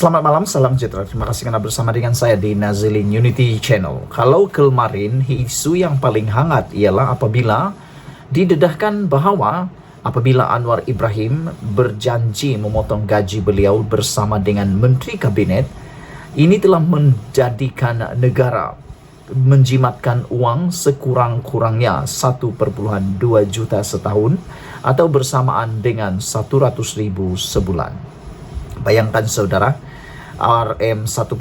Selamat malam, salam sejahtera. Terima kasih karena bersama dengan saya di Nazilin Unity Channel. Kalau kemarin isu yang paling hangat ialah apabila didedahkan bahwa apabila Anwar Ibrahim berjanji memotong gaji beliau bersama dengan Menteri Kabinet, ini telah menjadikan negara menjimatkan uang sekurang-kurangnya 1,2 juta setahun atau bersamaan dengan 100.000 sebulan. Bayangkan saudara, RM 1,2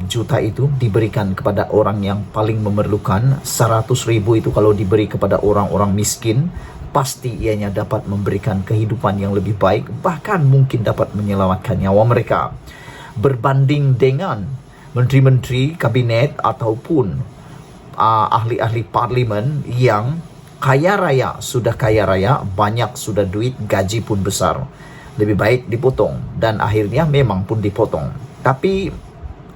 juta itu diberikan kepada orang yang paling memerlukan. 100.000 itu kalau diberi kepada orang-orang miskin, pasti ianya dapat memberikan kehidupan yang lebih baik, bahkan mungkin dapat menyelamatkan nyawa mereka. Berbanding dengan menteri-menteri kabinet ataupun ahli-ahli parlimen yang kaya raya, sudah kaya raya, banyak sudah duit, gaji pun besar. Lebih baik dipotong, dan akhirnya memang pun dipotong. Tapi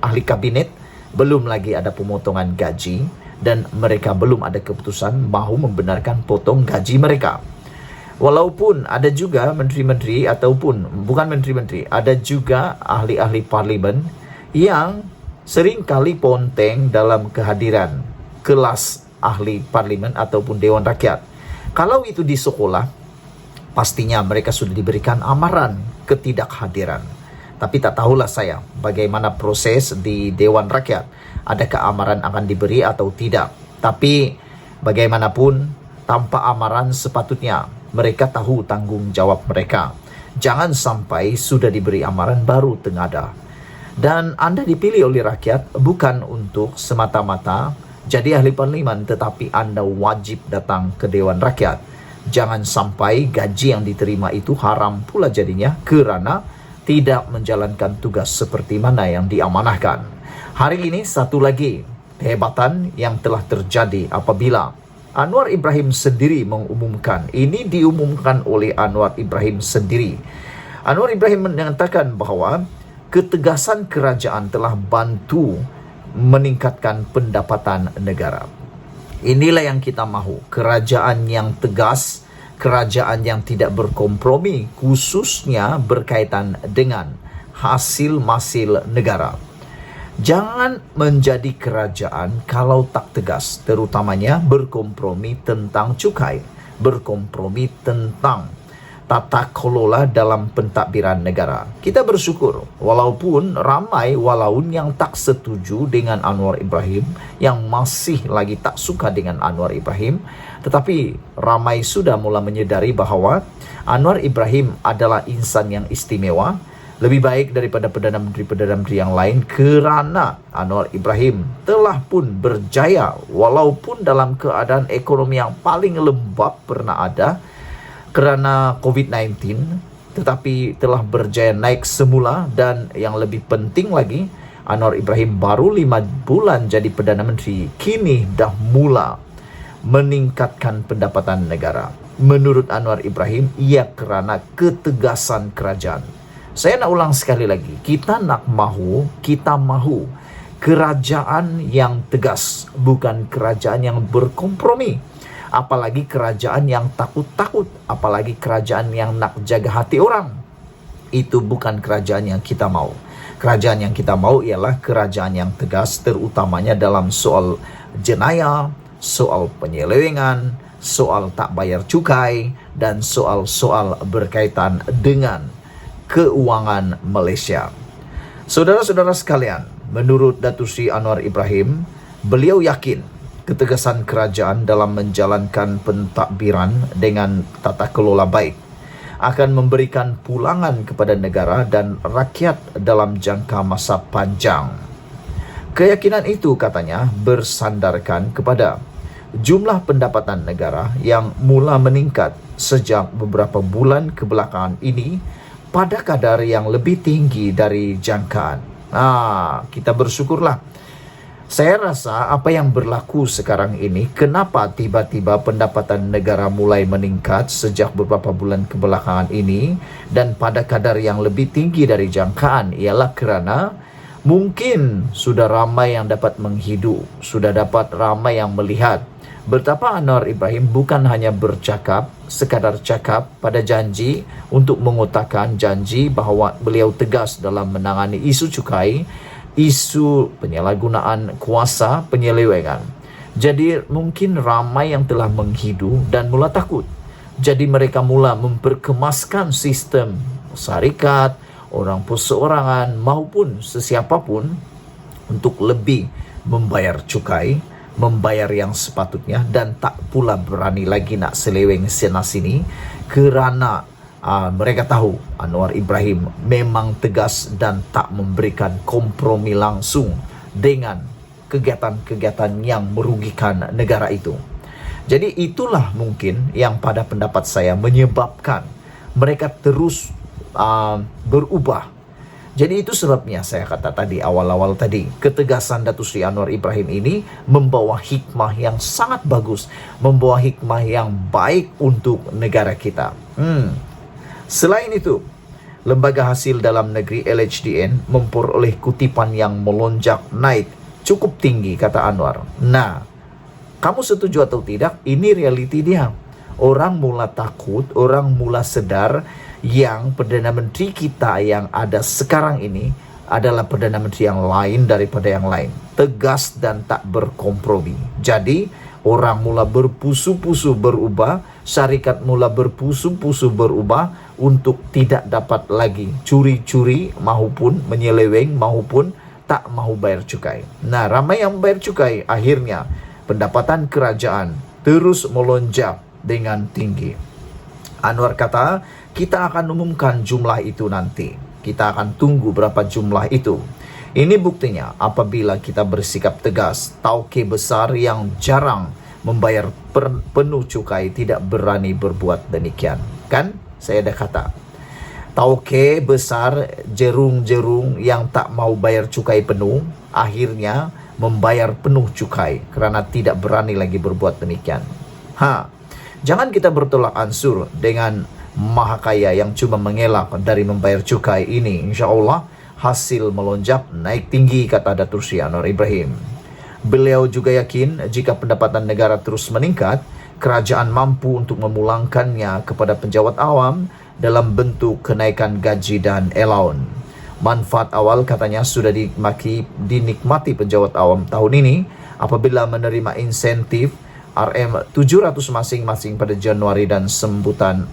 ahli kabinet belum lagi ada pemotongan gaji, dan mereka belum ada keputusan mahu membenarkan potong gaji mereka. Walaupun ada juga menteri-menteri ataupun bukan menteri-menteri, ada juga ahli-ahli parlimen yang seringkali ponteng dalam kehadiran kelas ahli parlimen ataupun Dewan Rakyat. Kalau itu di sekolah, pastinya mereka sudah diberikan amaran ketidakhadiran. Tapi tak tahulah saya bagaimana proses di Dewan Rakyat. Adakah amaran akan diberi atau tidak? Tapi bagaimanapun, tanpa amaran sepatutnya mereka tahu tanggung jawab mereka. Jangan sampai sudah diberi amaran baru tengada. Dan Anda dipilih oleh rakyat bukan untuk semata-mata jadi ahli parlimen, tetapi Anda wajib datang ke Dewan Rakyat. Jangan sampai gaji yang diterima itu haram pula jadinya kerana tidak menjalankan tugas seperti mana yang diamanahkan. Hari ini satu lagi kehebatan yang telah terjadi apabila Anwar Ibrahim sendiri mengumumkan. Ini diumumkan oleh Anwar Ibrahim sendiri. Anwar Ibrahim mengatakan bahawa ketegasan kerajaan telah bantu meningkatkan pendapatan negara. Inilah yang kita mahu, kerajaan yang tegas, kerajaan yang tidak berkompromi, khususnya berkaitan dengan hasil-hasil negara. Jangan menjadi kerajaan kalau tak tegas, terutamanya berkompromi tentang cukai, berkompromi tentang tata kelola dalam pentadbiran negara. Kita bersyukur walaupun ramai walaupun yang tak setuju dengan Anwar Ibrahim, yang masih lagi tak suka dengan Anwar Ibrahim, tetapi ramai sudah mula menyedari bahawa Anwar Ibrahim adalah insan yang istimewa, lebih baik daripada Perdana Menteri yang lain, kerana Anwar Ibrahim telah pun berjaya walaupun dalam keadaan ekonomi yang paling lembab pernah ada kerana COVID-19, tetapi telah berjaya naik semula. Dan yang lebih penting lagi, Anwar Ibrahim baru 5 bulan jadi Perdana Menteri, kini dah mula meningkatkan pendapatan negara. Menurut Anwar Ibrahim, ia kerana ketegasan kerajaan. Saya nak ulang sekali lagi, kita mahu kerajaan yang tegas, bukan kerajaan yang berkompromi. Apalagi kerajaan yang takut-takut, apalagi kerajaan yang nak jaga hati orang. Itu bukan kerajaan yang kita mau. Kerajaan yang kita mau ialah kerajaan yang tegas, terutamanya dalam soal jenayah, soal penyelewengan, soal tak bayar cukai, dan soal-soal berkaitan dengan keuangan Malaysia. Saudara-saudara sekalian, menurut Datuk Seri Anwar Ibrahim, beliau yakin ketegasan kerajaan dalam menjalankan pentadbiran dengan tata kelola baik akan memberikan pulangan kepada negara dan rakyat dalam jangka masa panjang. Keyakinan itu, katanya, bersandarkan kepada jumlah pendapatan negara yang mula meningkat sejak beberapa bulan kebelakangan ini pada kadar yang lebih tinggi dari jangkaan. Kita bersyukurlah. Saya rasa apa yang berlaku sekarang ini, kenapa tiba-tiba pendapatan negara mulai meningkat sejak beberapa bulan kebelakangan ini dan pada kadar yang lebih tinggi dari jangkaan, ialah kerana mungkin sudah ramai yang dapat menghidu, sudah dapat ramai yang melihat Betapa Anwar Ibrahim bukan hanya bercakap, sekadar cakap pada janji untuk mengotakkan janji bahawa beliau tegas dalam menangani isu cukai, isu penyalahgunaan kuasa, penyelewengan. Jadi mungkin ramai yang telah menghidu dan mula takut. Jadi mereka mula memperkemaskan sistem syarikat, orang perseorangan maupun sesiapapun untuk lebih membayar cukai, membayar yang sepatutnya, dan tak pula berani lagi nak seleweng sana sini kerana mereka tahu Anwar Ibrahim memang tegas dan tak memberikan kompromi langsung dengan kegiatan-kegiatan yang merugikan negara itu. Jadi itulah mungkin yang pada pendapat saya menyebabkan mereka terus berubah. Jadi itu sebabnya saya kata tadi awal-awal tadi, ketegasan Datuk Seri Anwar Ibrahim ini membawa hikmah yang sangat bagus, membawa hikmah yang baik untuk negara kita. Selain itu, Lembaga Hasil Dalam Negeri LHDN memperoleh kutipan yang melonjak naik cukup tinggi, kata Anwar. Nah, kamu setuju atau tidak? Ini realiti dia. Orang mula takut, orang mula sedar yang Perdana Menteri kita yang ada sekarang ini adalah Perdana Menteri yang lain daripada yang lain. Tegas dan tak berkompromi. Jadi, orang mula berpusu-pusu berubah, syarikat mula berpusu-pusu berubah untuk tidak dapat lagi curi-curi maupun menyeleweng maupun tak mahu bayar cukai. Nah, ramai yang bayar cukai, akhirnya pendapatan kerajaan terus melonjak dengan tinggi. Anwar kata, kita akan umumkan jumlah itu nanti. Kita akan tunggu berapa jumlah itu. Ini buktinya apabila kita bersikap tegas, tauke besar yang jarang membayar penuh cukai tidak berani berbuat demikian. Kan? Saya dah kata. Tauke besar, jerung-jerung yang tak mau bayar cukai penuh, akhirnya membayar penuh cukai kerana tidak berani lagi berbuat demikian. Jangan kita bertolak ansur dengan maha kaya yang cuma mengelak dari membayar cukai ini. Insya Allah hasil melonjak naik tinggi, kata Datuk Seri Anwar Ibrahim. Beliau juga yakin jika pendapatan negara terus meningkat, kerajaan mampu untuk memulangkannya kepada penjawat awam dalam bentuk kenaikan gaji dan allowance. Manfaat awal katanya sudah dinikmati penjawat awam tahun ini apabila menerima insentif RM700 masing-masing pada Januari dan sambutan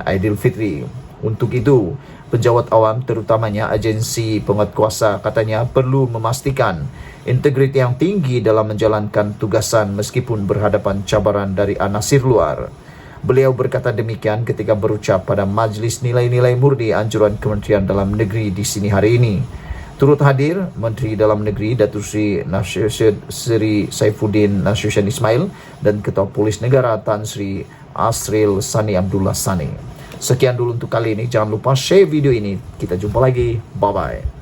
Aidilfitri. Untuk itu, penjawat awam terutamanya agensi penguatkuasa katanya perlu memastikan integriti yang tinggi dalam menjalankan tugasan meskipun berhadapan cabaran dari anasir luar. Beliau berkata demikian ketika berucap pada Majlis Nilai-Nilai Murni Anjuran Kementerian Dalam Negeri di sini hari ini. Turut hadir Menteri Dalam Negeri Datuk Seri Saifuddin Nasution Ismail dan Ketua Polis Negara Tan Sri Asril Sani Abdullah Sani. Sekian dulu untuk kali ini. Jangan lupa share video ini. Kita jumpa lagi. Bye-bye.